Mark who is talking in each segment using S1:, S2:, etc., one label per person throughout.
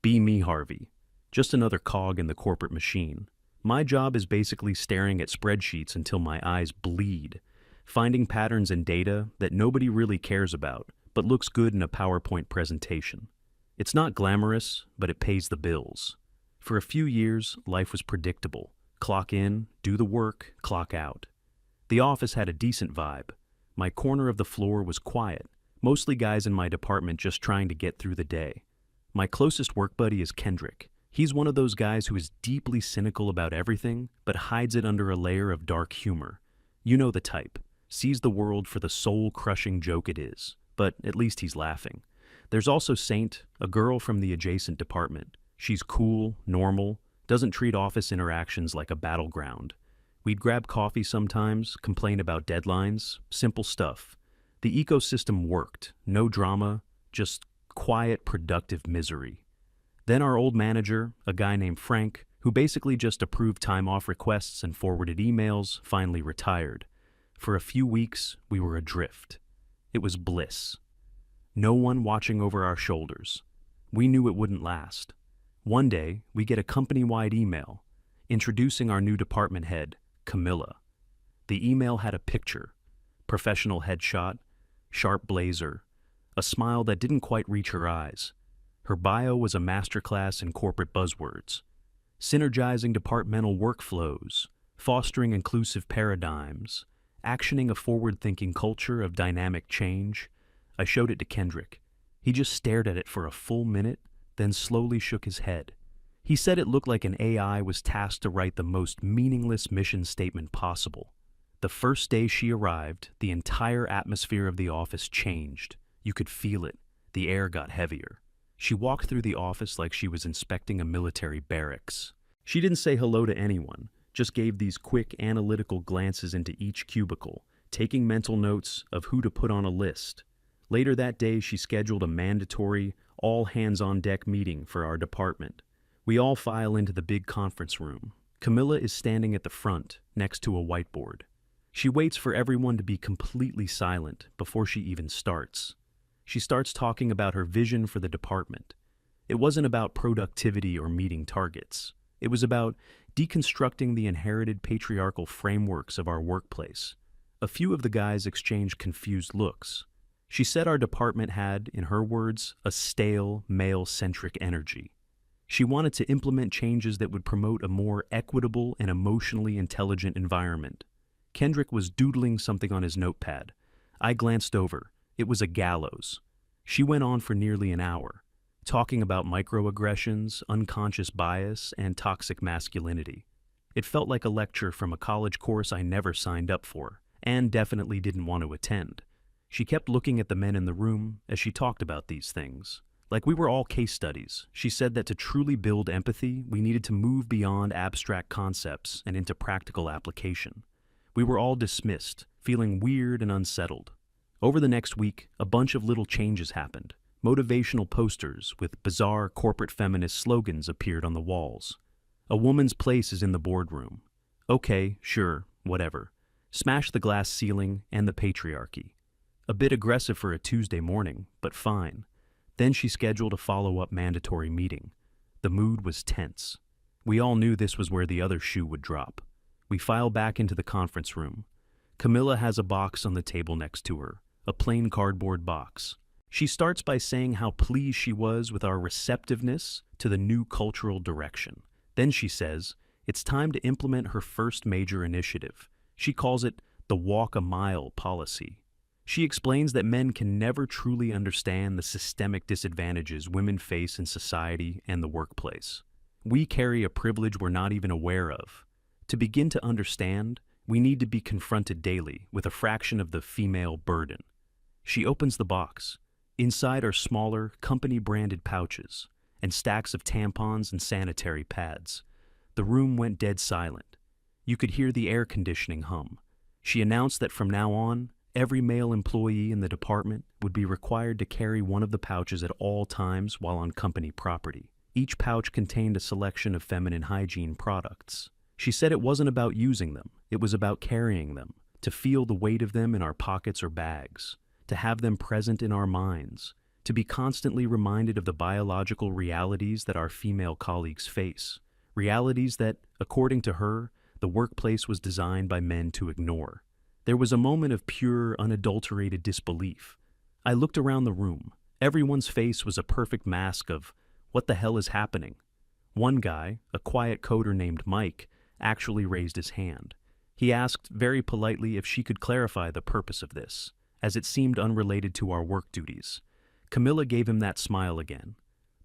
S1: Be me, Harvey. Just another cog in the corporate machine. My job is basically staring at spreadsheets until my eyes bleed, finding patterns in data that nobody really cares about, but looks good in a PowerPoint presentation. It's not glamorous, but it pays the bills. For a few years, life was predictable. Clock in, do the work, clock out. The office had a decent vibe. My corner of the floor was quiet, mostly guys in my department just trying to get through the day. My closest work buddy is Kendrick. He's one of those guys who is deeply cynical about everything, but hides it under a layer of dark humor. You know the type. Sees the world for the soul-crushing joke it is, but at least he's laughing. There's also Saint, a girl from the adjacent department. She's cool, normal, doesn't treat office interactions like a battleground. We'd grab coffee sometimes, complain about deadlines, simple stuff. The ecosystem worked, no drama, just quiet, productive misery. Then our old manager, a guy named Frank, who basically just approved time off requests and forwarded emails, finally retired. For a few weeks, we were adrift. It was bliss. No one watching over our shoulders. We knew it wouldn't last. One day, we get a company-wide email introducing our new department head, Camilla. The email had a picture, professional headshot, sharp blazer, a smile that didn't quite reach her eyes. Her bio was a masterclass in corporate buzzwords, synergizing departmental workflows, fostering inclusive paradigms, actioning a forward-thinking culture of dynamic change. I showed it to Kendrick. He just stared at it for a full minute, then slowly shook his head. He said it looked like an AI was tasked to write the most meaningless mission statement possible. The first day she arrived, the entire atmosphere of the office changed. You could feel it. The air got heavier. She walked through the office like she was inspecting a military barracks. She didn't say hello to anyone, just gave these quick analytical glances into each cubicle, taking mental notes of who to put on a list. Later that day, she scheduled a mandatory, all-hands-on-deck meeting for our department. We all file into the big conference room. Camilla is standing at the front, next to a whiteboard. She waits for everyone to be completely silent before she even starts. She starts talking about her vision for the department. It wasn't about productivity or meeting targets. It was about deconstructing the inherited patriarchal frameworks of our workplace. A few of the guys exchanged confused looks. She said our department had, in her words, a stale, male-centric energy. She wanted to implement changes that would promote a more equitable and emotionally intelligent environment. Kendrick was doodling something on his notepad. I glanced over. It was a gallows. She went on for nearly an hour, talking about microaggressions, unconscious bias, and toxic masculinity. It felt like a lecture from a college course I never signed up for, and definitely didn't want to attend. She kept looking at the men in the room as she talked about these things. Like we were all case studies. She said that to truly build empathy, we needed to move beyond abstract concepts and into practical application. We were all dismissed, feeling weird and unsettled. Over the next week, a bunch of little changes happened. Motivational posters with bizarre corporate feminist slogans appeared on the walls. A woman's place is in the boardroom. Okay, sure, whatever. Smash the glass ceiling and the patriarchy. A bit aggressive for a Tuesday morning, but fine. Then she scheduled a follow-up mandatory meeting. The mood was tense. We all knew this was where the other shoe would drop. We file back into the conference room. Camilla has a box on the table next to her, a plain cardboard box. She starts by saying how pleased she was with our receptiveness to the new cultural direction. Then she says it's time to implement her first major initiative. She calls it the Walk a Mile policy. She explains that men can never truly understand the systemic disadvantages women face in society and the workplace. We carry a privilege we're not even aware of. To begin to understand, we need to be confronted daily with a fraction of the female burden. She opens the box. Inside are smaller, company-branded pouches and stacks of tampons and sanitary pads. The room went dead silent. You could hear the air conditioning hum. She announced that from now on, every male employee in the department would be required to carry one of the pouches at all times while on company property. Each pouch contained a selection of feminine hygiene products. She said it wasn't about using them, it was about carrying them, to feel the weight of them in our pockets or bags, to have them present in our minds. to be constantly reminded of the biological realities that our female colleagues face, realities that, according to her, the workplace was designed by men to ignore. There was a moment of pure, unadulterated disbelief. I looked around the room. Everyone's face was a perfect mask of, what the hell is happening? One guy, a quiet coder named Mike, actually raised his hand. He asked very politely if she could clarify the purpose of this, as it seemed unrelated to our work duties. Camilla gave him that smile again,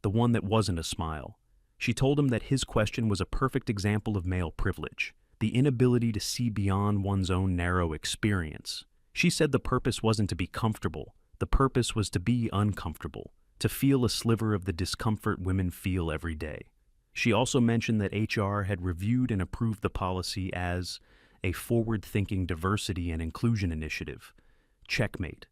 S1: the one that wasn't a smile. She told him that his question was a perfect example of male privilege, the inability to see beyond one's own narrow experience. She said the purpose wasn't to be comfortable, the purpose was to be uncomfortable, to feel a sliver of the discomfort women feel every day. She also mentioned that HR had reviewed and approved the policy as a forward-thinking diversity and inclusion initiative. Checkmate.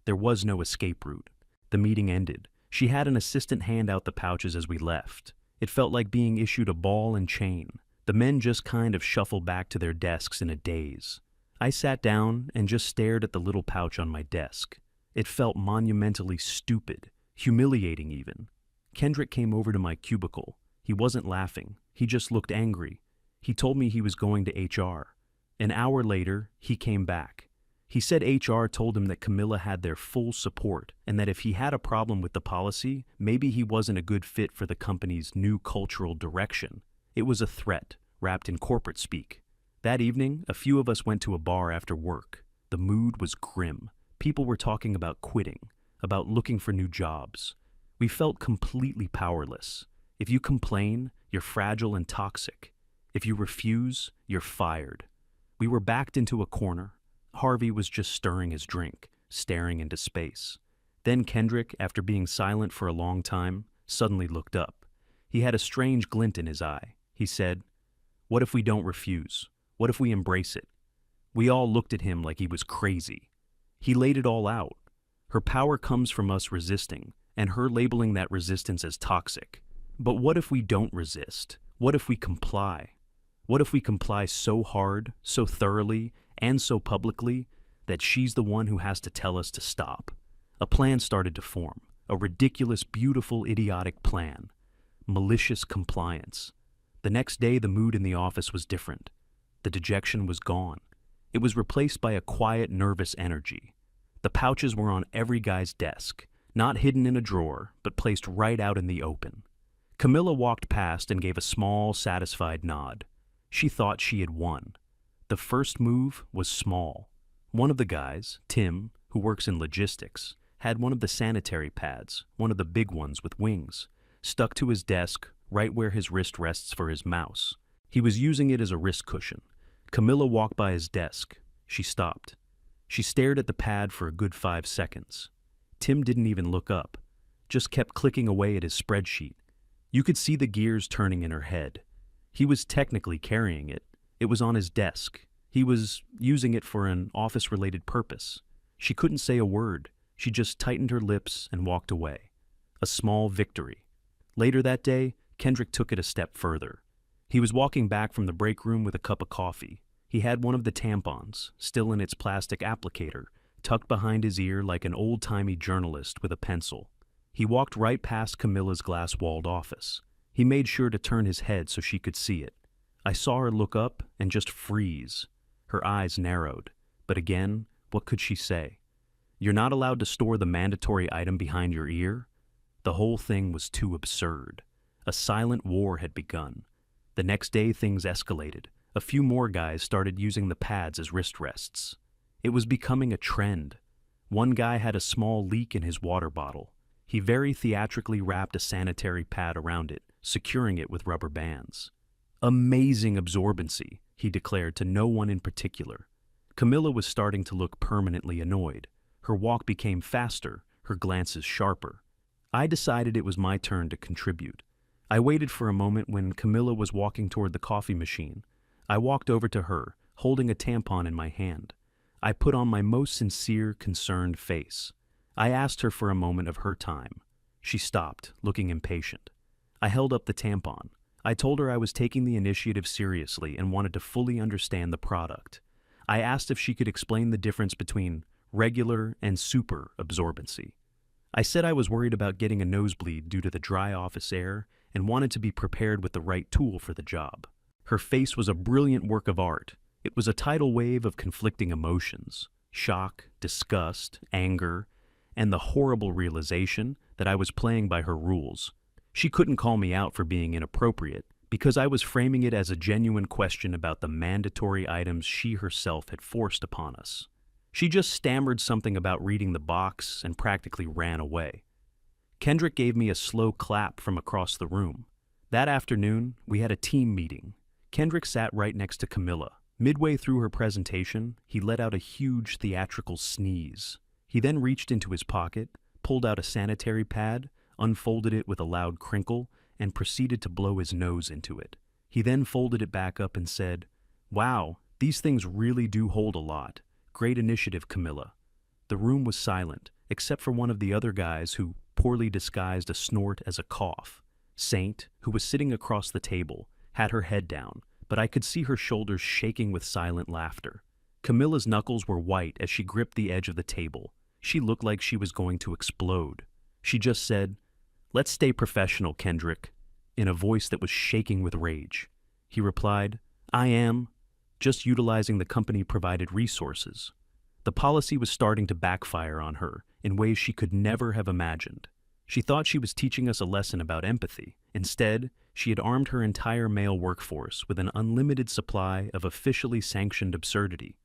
S1: There was no escape route. The meeting ended. She had an assistant hand out the pouches as we left. It felt like being issued a ball and chain. The men just kind of shuffled back to their desks in a daze. I sat down and just stared at the little pouch on my desk. It felt monumentally stupid, humiliating even. Kendrick came over to my cubicle. He wasn't laughing. He just looked angry. He told me he was going to HR. An hour later, he came back. He said HR told him that Camilla had their full support and that if he had a problem with the policy, maybe he wasn't a good fit for the company's new cultural direction. It was a threat, wrapped in corporate speak. That evening, a few of us went to a bar after work. The mood was grim. People were talking about quitting, about looking for new jobs. We felt completely powerless. If you complain, you're fragile and toxic. If you refuse, you're fired. We were backed into a corner. Harvey was just stirring his drink, staring into space. Then Kendrick, after being silent for a long time, suddenly looked up. He had a strange glint in his eye. He said, "What if we don't refuse? What if we embrace it?" We all looked at him like he was crazy. He laid it all out. Her power comes from us resisting, and her labeling that resistance as toxic. But what if we don't resist? What if we comply? What if we comply so hard, so thoroughly, and so publicly that she's the one who has to tell us to stop? A plan started to form, a ridiculous, beautiful, idiotic plan. Malicious compliance. The next day, the mood in the office was different. The dejection was gone. It was replaced by a quiet, nervous energy. The pouches were on every guy's desk, not hidden in a drawer, but placed right out in the open. Camilla walked past and gave a small, satisfied nod. She thought she had won. The first move was small. One of the guys, Tim, who works in logistics, had one of the sanitary pads, one of the big ones with wings, stuck to his desk right where his wrist rests for his mouse. He was using it as a wrist cushion. Camilla walked by his desk. She stopped. She stared at the pad for a good 5 seconds. Tim didn't even look up, just kept clicking away at his spreadsheet. You could see the gears turning in her head. He was technically carrying it. It was on his desk. He was using it for an office-related purpose. She couldn't say a word. She just tightened her lips and walked away. A small victory. Later that day, Kendrick took it a step further. He was walking back from the break room with a cup of coffee. He had one of the tampons, still in its plastic applicator, tucked behind his ear like an old-timey journalist with a pencil. He walked right past Camilla's glass-walled office. He made sure to turn his head so she could see it. I saw her look up and just freeze. Her eyes narrowed. But again, what could she say? You're not allowed to store the mandatory item behind your ear? The whole thing was too absurd. A silent war had begun. The next day, things escalated. A few more guys started using the pads as wrist rests. It was becoming a trend. One guy had a small leak in his water bottle. He very theatrically wrapped a sanitary pad around it, securing it with rubber bands. Amazing absorbency, he declared to no one in particular. Camilla was starting to look permanently annoyed. Her walk became faster, her glances sharper. I decided it was my turn to contribute. I waited for a moment when Camilla was walking toward the coffee machine. I walked over to her, holding a tampon in my hand. I put on my most sincere, concerned face. I asked her for a moment of her time. She stopped, looking impatient. I held up the tampon. I told her I was taking the initiative seriously and wanted to fully understand the product. I asked if she could explain the difference between regular and super absorbency. I said I was worried about getting a nosebleed due to the dry office air and wanted to be prepared with the right tool for the job. Her face was a brilliant work of art. It was a tidal wave of conflicting emotions: shock, disgust, anger, and the horrible realization that I was playing by her rules. She couldn't call me out for being inappropriate because I was framing it as a genuine question about the mandatory items she herself had forced upon us. She just stammered something about reading the box and practically ran away. Kendrick gave me a slow clap from across the room. That afternoon, we had a team meeting. Kendrick sat right next to Camilla. Midway through her presentation, he let out a huge theatrical sneeze. He then reached into his pocket, pulled out a sanitary pad, unfolded it with a loud crinkle, and proceeded to blow his nose into it. He then folded it back up and said, "Wow, these things really do hold a lot. Great initiative, Camilla." The room was silent, except for one of the other guys who poorly disguised a snort as a cough. Saint, who was sitting across the table, had her head down, but I could see her shoulders shaking with silent laughter. Camilla's knuckles were white as she gripped the edge of the table. She looked like she was going to explode. She just said, "Let's stay professional, Kendrick," in a voice that was shaking with rage. He replied, "I am just utilizing the company-provided resources." The policy was starting to backfire on her in ways she could never have imagined. She thought she was teaching us a lesson about empathy. Instead, she had armed her entire male workforce with an unlimited supply of officially sanctioned absurdity.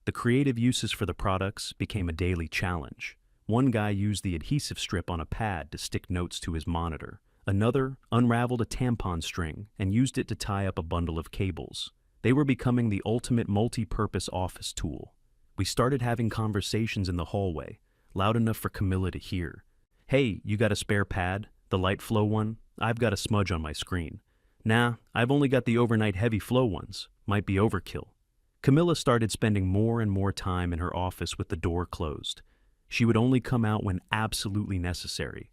S1: The creative uses for the products became a daily challenge. One guy used the adhesive strip on a pad to stick notes to his monitor. Another unraveled a tampon string and used it to tie up a bundle of cables. They were becoming the ultimate multi-purpose office tool. We started having conversations in the hallway, loud enough for Camilla to hear. "Hey, you got a spare pad? The light flow one? I've got a smudge on my screen." "Nah, I've only got the overnight heavy flow ones. Might be overkill." Camilla started spending more and more time in her office with the door closed. She would only come out when absolutely necessary.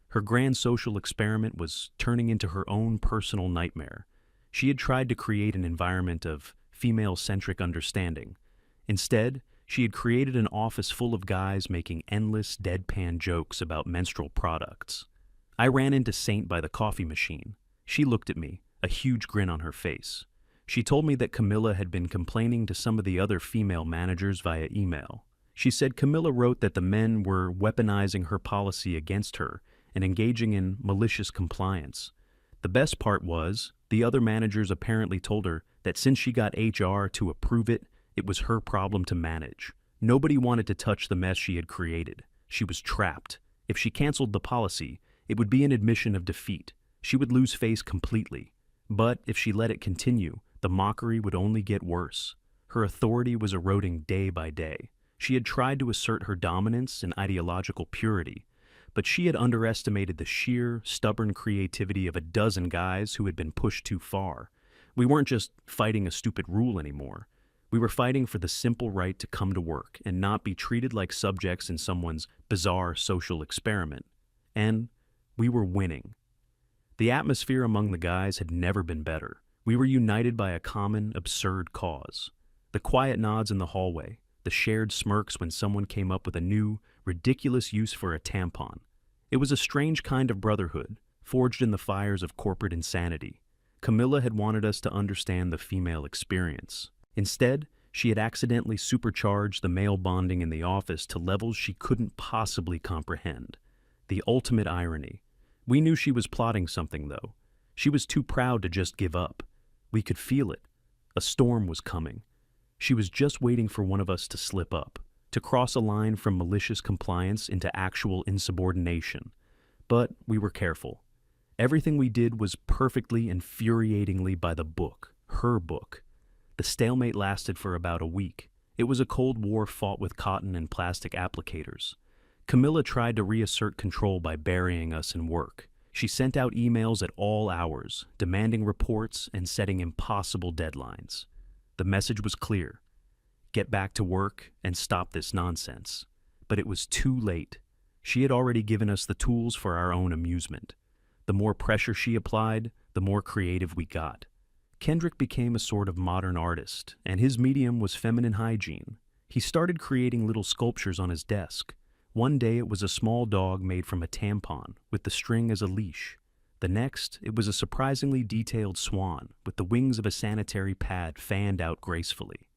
S1: Her grand social experiment was turning into her own personal nightmare. She had tried to create an environment of female-centric understanding. Instead, she had created an office full of guys making endless, deadpan jokes about menstrual products. I ran into Saint by the coffee machine. She looked at me, a huge grin on her face. She told me that Camilla had been complaining to some of the other female managers via email. She said Camilla wrote that the men were weaponizing her policy against her and engaging in malicious compliance. The best part was, the other managers apparently told her that since she got HR to approve it, it was her problem to manage. Nobody wanted to touch the mess she had created. She was trapped. If she canceled the policy, it would be an admission of defeat. She would lose face completely. But if she let it continue, the mockery would only get worse. Her authority was eroding day by day. She had tried to assert her dominance and ideological purity, but she had underestimated the sheer, stubborn creativity of a dozen guys who had been pushed too far. We weren't just fighting a stupid rule anymore. We were fighting for the simple right to come to work and not be treated like subjects in someone's bizarre social experiment. And we were winning. The atmosphere among the guys had never been better. We were united by a common, absurd cause. The quiet nods in the hallway, the shared smirks when someone came up with a new, ridiculous use for a tampon. It was a strange kind of brotherhood, forged in the fires of corporate insanity. Camilla had wanted us to understand the female experience. Instead, she had accidentally supercharged the male bonding in the office to levels she couldn't possibly comprehend. The ultimate irony. We knew she was plotting something, though. She was too proud to just give up. We could feel it. A storm was coming. She was just waiting for one of us to slip up, to cross a line from malicious compliance into actual insubordination. But we were careful. Everything we did was perfectly, infuriatingly by the book, her book. The stalemate lasted for about a week. It was a Cold War fought with cotton and plastic applicators. Camilla tried to reassert control by burying us in work. She sent out emails at all hours, demanding reports and setting impossible deadlines. The message was clear: get back to work and stop this nonsense. But it was too late. She had already given us the tools for our own amusement. The more pressure she applied, the more creative we got. Kendrick became a sort of modern artist, and his medium was feminine hygiene. He started creating little sculptures on his desk. One day it was a small dog made from a tampon with the string as a leash. The next, it was a surprisingly detailed swan with the wings of a sanitary pad fanned out gracefully.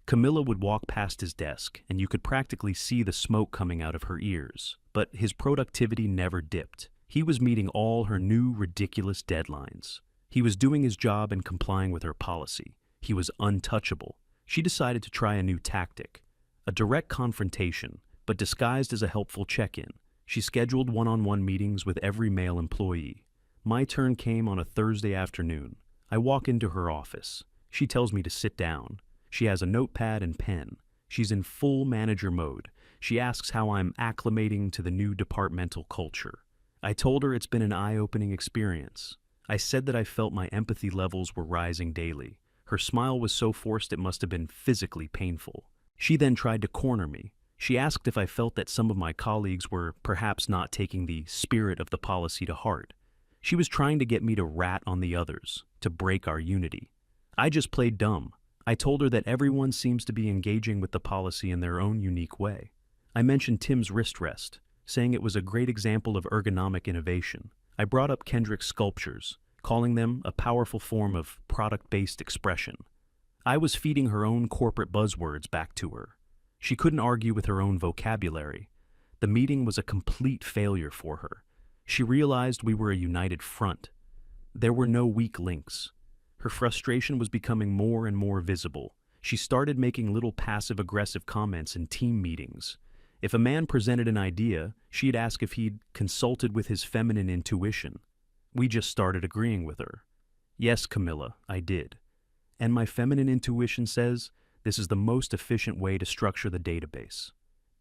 S1: Camilla would walk past his desk, and you could practically see the smoke coming out of her ears. But his productivity never dipped. He was meeting all her new, ridiculous deadlines. He was doing his job and complying with her policy. He was untouchable. She decided to try a new tactic, a direct confrontation, but disguised as a helpful check-in. She scheduled one-on-one meetings with every male employee. My turn came on a Thursday afternoon. I walk into her office. She tells me to sit down. She has a notepad and pen. She's in full manager mode. She asks how I'm acclimating to the new departmental culture. I told her it's been an eye-opening experience. I said that I felt my empathy levels were rising daily. Her smile was so forced it must have been physically painful. She then tried to corner me. She asked if I felt that some of my colleagues were perhaps not taking the spirit of the policy to heart. She was trying to get me to rat on the others, to break our unity. I just played dumb. I told her that everyone seems to be engaging with the policy in their own unique way. I mentioned Tim's wrist rest, saying it was a great example of ergonomic innovation. I brought up Kendrick's sculptures, calling them a powerful form of product-based expression. I was feeding her own corporate buzzwords back to her. She couldn't argue with her own vocabulary. The meeting was a complete failure for her. She realized we were a united front. There were no weak links. Her frustration was becoming more and more visible. She started making little passive-aggressive comments in team meetings. If a man presented an idea, she'd ask if he'd consulted with his feminine intuition. We just started agreeing with her. Yes, Camilla, I did. And my feminine intuition says this is the most efficient way to structure the database.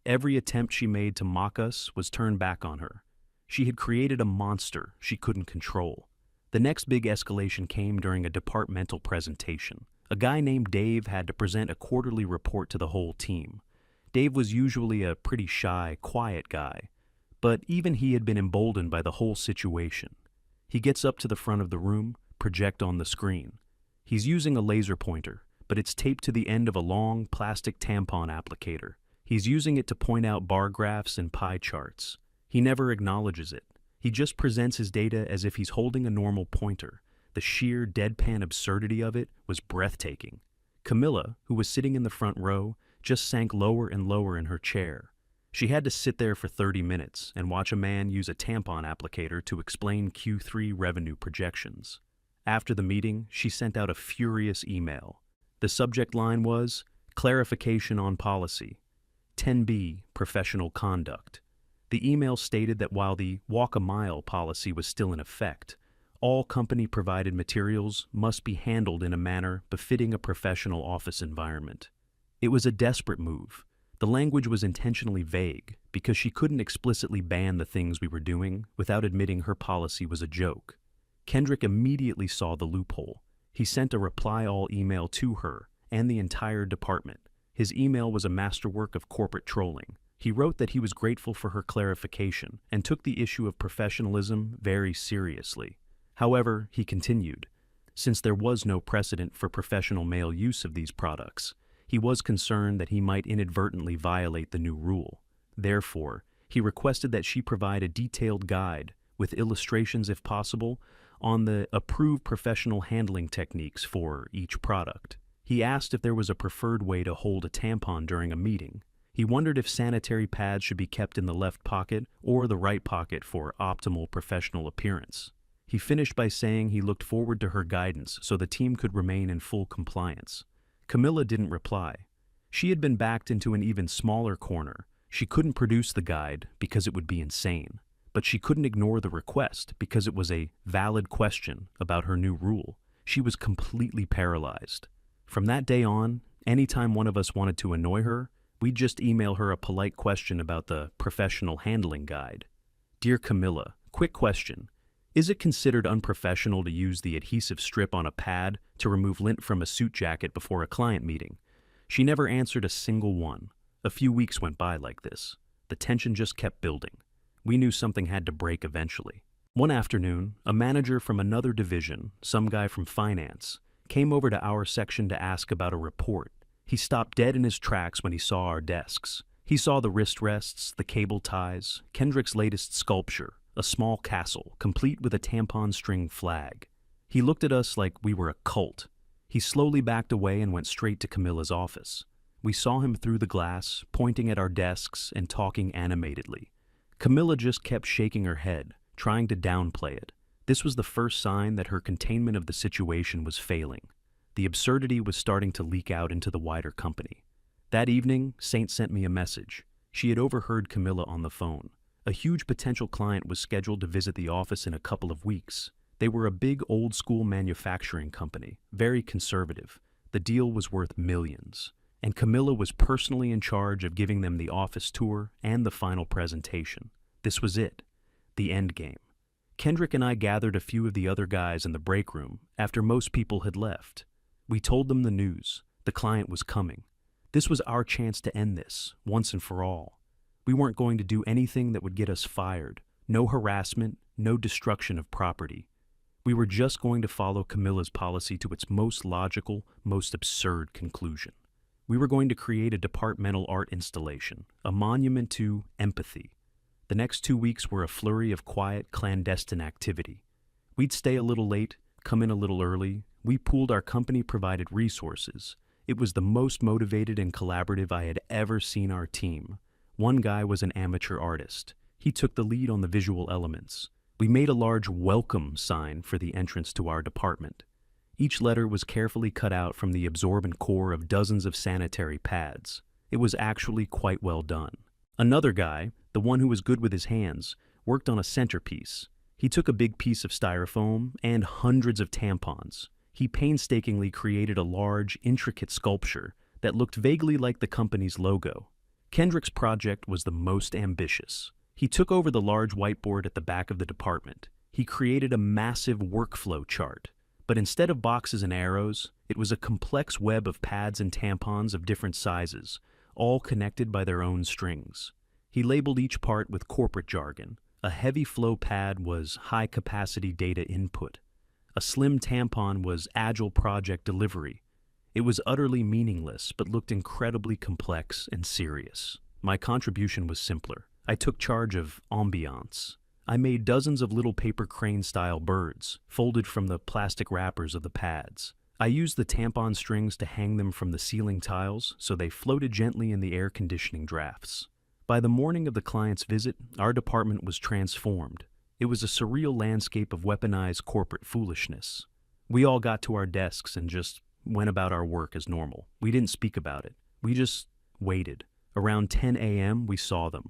S1: Every attempt she made to mock us was turned back on her. She had created a monster she couldn't control. The next big escalation came during a departmental presentation. A guy named Dave had to present a quarterly report to the whole team. Dave was usually a pretty shy, quiet guy, but even he had been emboldened by the whole situation. He gets up to the front of the room, project on the screen. He's using a laser pointer, but it's taped to the end of a long plastic tampon applicator. He's using it to point out bar graphs and pie charts. He never acknowledges it. He just presents his data as if he's holding a normal pointer. The sheer deadpan absurdity of it was breathtaking. Camilla, who was sitting in the front row, just sank lower and lower in her chair. She had to sit there for 30 minutes and watch a man use a tampon applicator to explain Q3 revenue projections. After the meeting, she sent out a furious email. The subject line was, "Clarification on policy. 10B, professional conduct." The email stated that while the walk a mile policy was still in effect, all company-provided materials must be handled in a manner befitting a professional office environment. It was a desperate move. The language was intentionally vague because she couldn't explicitly ban the things we were doing without admitting her policy was a joke. Kendrick immediately saw the loophole. He sent a reply-all email to her and the entire department. His email was a masterwork of corporate trolling. He wrote that he was grateful for her clarification and took the issue of professionalism very seriously. However, he continued, since there was no precedent for professional male use of these products, he was concerned that he might inadvertently violate the new rule. Therefore, he requested that she provide a detailed guide, with illustrations if possible, on the approved professional handling techniques for each product. He asked if there was a preferred way to hold a tampon during a meeting. He wondered if sanitary pads should be kept in the left pocket or the right pocket for optimal professional appearance. He finished by saying he looked forward to her guidance so the team could remain in full compliance. Camilla didn't reply. She had been backed into an even smaller corner. She couldn't produce the guide because it would be insane, but she couldn't ignore the request because it was a valid question about her new rule. She was completely paralyzed. From that day on, anytime one of us wanted to annoy her, we'd just email her a polite question about the professional handling guide. Dear Camilla, quick question. Is it considered unprofessional to use the adhesive strip on a pad to remove lint from a suit jacket before a client meeting? She never answered a single one. A few weeks went by like this. The tension just kept building. We knew something had to break eventually. One afternoon, a manager from another division, some guy from finance, came over to our section to ask about a report. He stopped dead in his tracks when he saw our desks. He saw the wrist rests, the cable ties, Kendrick's latest sculpture, a small castle, complete with a tampon string flag. He looked at us like we were a cult. He slowly backed away and went straight to Camilla's office. We saw him through the glass, pointing at our desks and talking animatedly. Camilla just kept shaking her head, trying to downplay it. This was the first sign that her containment of the situation was failing. The absurdity was starting to leak out into the wider company. That evening, Saint sent me a message. She had overheard Camilla on the phone. A huge potential client was scheduled to visit the office in a couple of weeks. They were a big old-school manufacturing company, very conservative. The deal was worth millions. And Camilla was personally in charge of giving them the office tour and the final presentation. This was it, the end game. Kendrick and I gathered a few of the other guys in the break room after most people had left. We told them the news. The client was coming. This was our chance to end this, once and for all. We weren't going to do anything that would get us fired. No harassment, no destruction of property. We were just going to follow Camilla's policy to its most logical, most absurd conclusion. We were going to create a departmental art installation, a monument to empathy. The next 2 weeks were a flurry of quiet, clandestine activity. We'd stay a little late, come in a little early. We pooled our company-provided resources. It was the most motivated and collaborative I had ever seen our team. One guy was an amateur artist. He took the lead on the visual elements. We made a large welcome sign for the entrance to our department. Each letter was carefully cut out from the absorbent core of dozens of sanitary pads. It was actually quite well done. Another guy, the one who was good with his hands, worked on a centerpiece. He took a big piece of styrofoam and hundreds of tampons. He painstakingly created a large, intricate sculpture that looked vaguely like the company's logo. Kendrick's project was the most ambitious. He took over the large whiteboard at the back of the department. He created a massive workflow chart. But instead of boxes and arrows, it was a complex web of pads and tampons of different sizes, all connected by their own strings. He labeled each part with corporate jargon. A heavy flow pad was high-capacity data input. A slim tampon was agile project delivery. It was utterly meaningless, but looked incredibly complex and serious. My contribution was simpler. I took charge of ambiance. I made dozens of little paper crane-style birds, folded from the plastic wrappers of the pads. I used the tampon strings to hang them from the ceiling tiles so they floated gently in the air conditioning drafts. By the morning of the client's visit, our department was transformed. It was a surreal landscape of weaponized corporate foolishness. We all got to our desks and just went about our work as normal. We didn't speak about it. We just waited. Around 10 a.m., we saw them.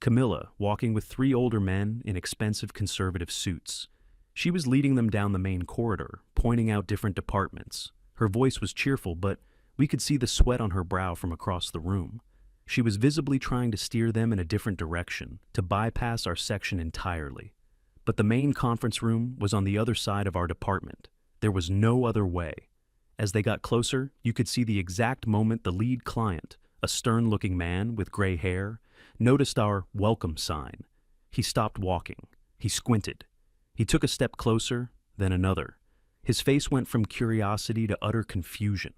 S1: Camilla, walking with 3 older men in expensive conservative suits. She was leading them down the main corridor, pointing out different departments. Her voice was cheerful, but we could see the sweat on her brow from across the room. She was visibly trying to steer them in a different direction, to bypass our section entirely. But the main conference room was on the other side of our department. There was no other way. As they got closer, you could see the exact moment the lead client, a stern-looking man with gray hair, noticed our welcome sign. He stopped walking. He squinted. He took a step closer, then another. His face went from curiosity to utter confusion.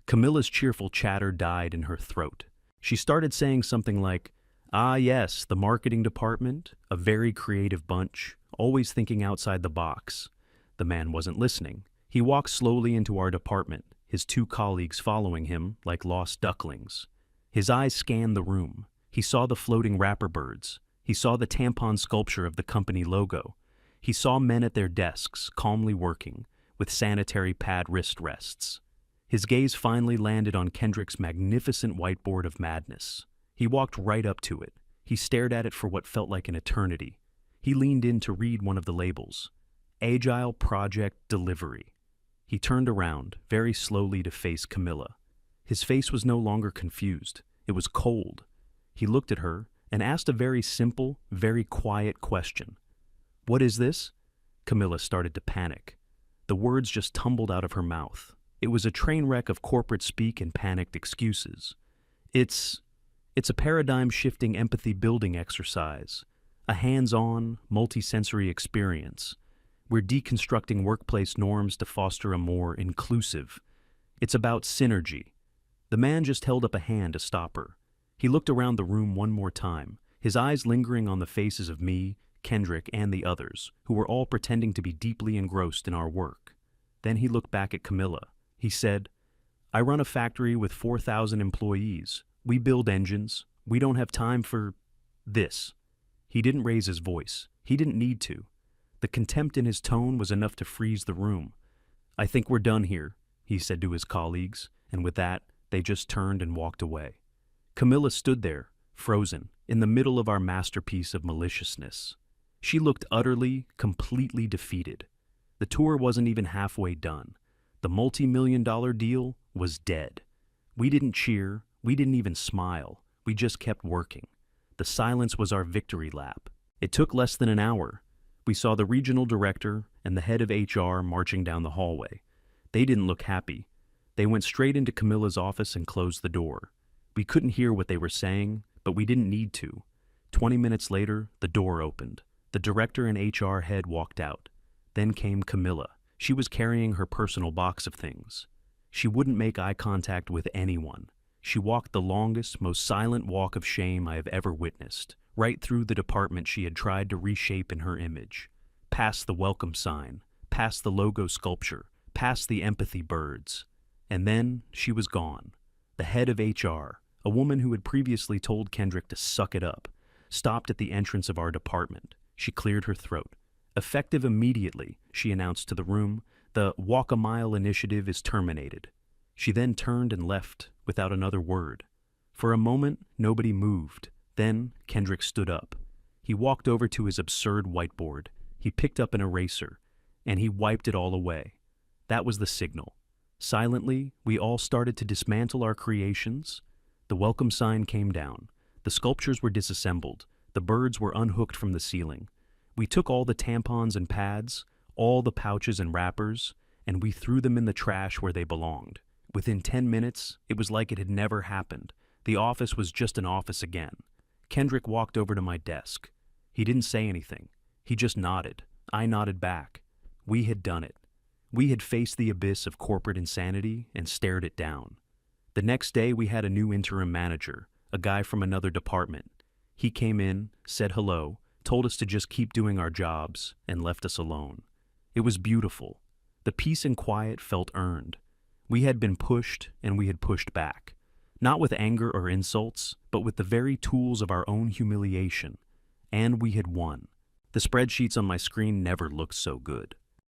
S1: Camilla's cheerful chatter died in her throat. She started saying something like, "Ah yes, the marketing department, a very creative bunch, always thinking outside the box." The man wasn't listening. He walked slowly into our department, his 2 colleagues following him like lost ducklings. His eyes scanned the room. He saw the floating wrapper birds. He saw the tampon sculpture of the company logo. He saw men at their desks, calmly working, with sanitary pad wrist rests. His gaze finally landed on Kendrick's magnificent whiteboard of madness. He walked right up to it. He stared at it for what felt like an eternity. He leaned in to read one of the labels. Agile Project Delivery. He turned around, very slowly, to face Camilla. His face was no longer confused. It was cold. He looked at her and asked a very simple, very quiet question. "What is this?" Camilla started to panic. The words just tumbled out of her mouth. It was a train wreck of corporate speak and panicked excuses. It's a paradigm-shifting empathy-building exercise, a hands-on, multi-sensory experience. We're deconstructing workplace norms to foster a more inclusive. It's about synergy. The man just held up a hand to stop her. He looked around the room one more time, his eyes lingering on the faces of me, Kendrick, and the others, who were all pretending to be deeply engrossed in our work. Then he looked back at Camilla. He said, "I run a factory with 4,000 employees. We build engines. We don't have time for this." He didn't raise his voice. He didn't need to. The contempt in his tone was enough to freeze the room. "I think we're done here," he said to his colleagues, and with that, they just turned and walked away. Camilla stood there, frozen, in the middle of our masterpiece of maliciousness. She looked utterly, completely defeated. The tour wasn't even halfway done. The multi-million-dollar deal was dead. We didn't cheer, we didn't even smile, we just kept working. The silence was our victory lap. It took less than an hour. We saw the regional director and the head of HR marching down the hallway. They didn't look happy. They went straight into Camilla's office and closed the door. We couldn't hear what they were saying, but we didn't need to. 20 minutes later, the door opened. The director and HR head walked out. Then came Camilla. She was carrying her personal box of things. She wouldn't make eye contact with anyone. She walked the longest, most silent walk of shame I have ever witnessed, right through the department she had tried to reshape in her image. Past the welcome sign, past the logo sculpture, past the empathy birds. And then she was gone. The head of HR, a woman who had previously told Kendrick to suck it up, stopped at the entrance of our department. She cleared her throat. Effective immediately, she announced to the room, the Walk a Mile initiative is terminated. She then turned and left without another word. For a moment, nobody moved. Then Kendrick stood up. He walked over to his absurd whiteboard. He picked up an eraser, and he wiped it all away. That was the signal. Silently, we all started to dismantle our creations. The welcome sign came down. The sculptures were disassembled. The birds were unhooked from the ceiling. We took all the tampons and pads, all the pouches and wrappers, and we threw them in the trash where they belonged. Within 10 minutes, it was like it had never happened. The office was just an office again. Kendrick walked over to my desk. He didn't say anything. He just nodded. I nodded back. We had done it. We had faced the abyss of corporate insanity and stared it down. The next day, we had a new interim manager, a guy from another department. He came in, said hello, told us to just keep doing our jobs, and left us alone. It was beautiful. The peace and quiet felt earned. We had been pushed, and we had pushed back. Not with anger or insults, but with the very tools of our own humiliation. And we had won. The spreadsheets on my screen never looked so good.